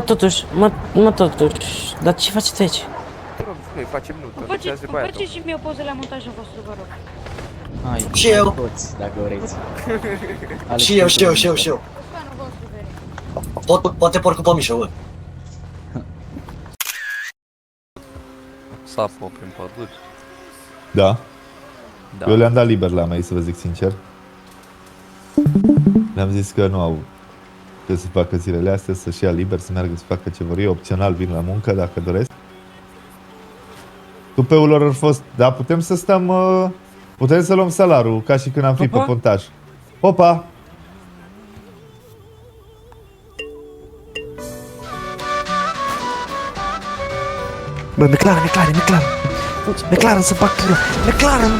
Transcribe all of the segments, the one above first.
Totuși, dar ce faceți aici? Noi facem nu, faceți și mie o poză la montajul vostru, vă rog. Hai, și eu. Toți, dacă vreți. Și eu. Poate porcul pe mișă, bă. Sapă prin păduri. Da. Da. Eu le-am dat liber la mei, să vă zic sincer. Le-am zis că nu au ce să facă zilele astea, să-și ia liber, să meargă să facă ce vor ei. Opțional vin la muncă, dacă doresc. Tupeul lor a fost... Da, putem să stăm... putem să luăm salarul, ca și când am fi pe pontaj. Opa! Bă, McLaren să fac pula. McLaren!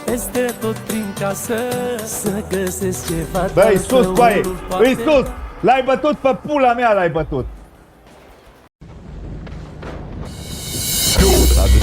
Peste tot prin casă să găsesc ceva. Bă, îi sus, coaie! Îi sus! L-ai bătut pe pula mea, l-ai bătut!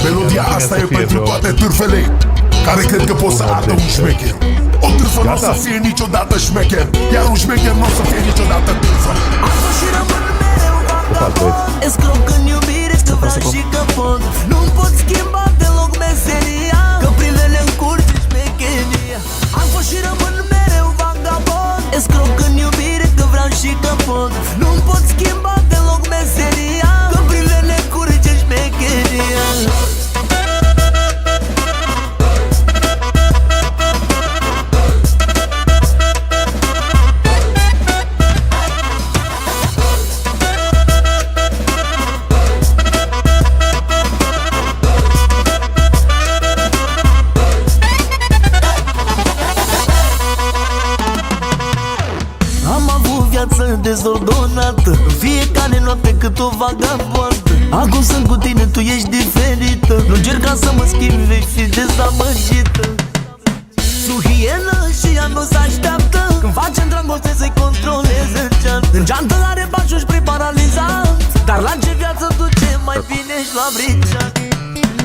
Melodia asta e pentru toate târfele care cred că pot să ardă un șmecher. O târfă nu o să fie niciodată șmecher, iar un șmecher nu o să fie niciodată târfă. Asta și rămân mereu vagabond. Escroc în iubire, că vreau și că pot. Nu-mi pot schimba deloc meseria, că prin vene încurge șmecheria. Am fost și rămân mereu vagabond. Escroc în iubire, că vreau și că pot. Nu-mi pot schimba deloc meseria, că prin vene încurge șmecheria. Dezordonată, în fiecare noapte cât o vagabondă. Acum sunt cu tine, tu ești diferită. Nu încerca să mă schimbi, vei fi dezamăgită. Sunt hienă și ea nu se așteaptă. Când facem dragoste să-i controleze în geantă. În geantă are bașuși preparalizat, dar la ce viață duce, mai bine și la bricean.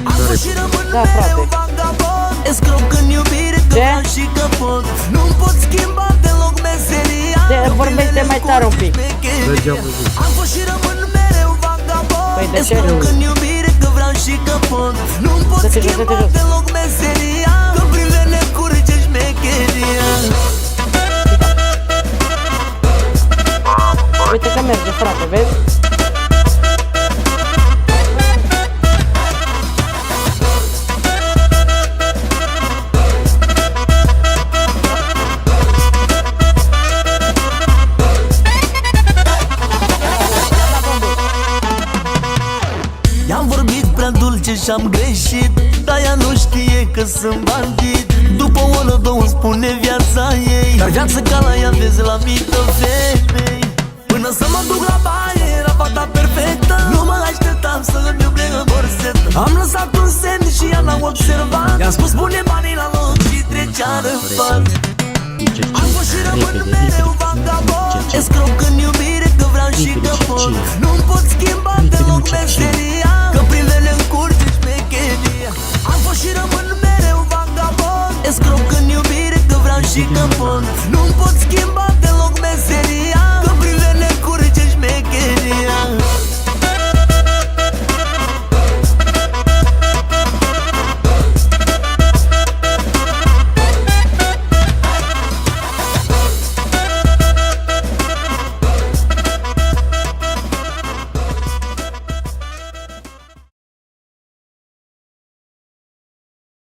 Am fost și rămân mereu vagabond. Escroc în iubire, că vreau și că pot. Nu-mi pot schimba deloc meseria, vorbește mai tare un pic. Am fost și rămân mereu vagabond. Escroc în iubire, că vreau și că pot. Nu-mi pot schimba deloc meseria, că prin vene curge șmecheria. Uite că merge, frate, vezi? Și-am greșit, dar ea nu știe că sunt bandit. După o oră, două îmi spune viața ei, dar viața ca la ea vezi la mită femei. Până să mă duc la baie, era fata perfectă. Nu mă așteptam să îmi umble în borsetă. Am lăsat un semn și ea l-a observat. I-am spus pune banii la loc și trecea în fat. Am fost și rămân mereu vagabond. Escroc în iubire, că vreau și că pot. Nu-mi pot schimba deloc meseria, că prin vene încurge șmecheria. Am fost și rămân mereu vagabond. Escroc în iubire, că vreau și că pot. Nu-mi pot schimba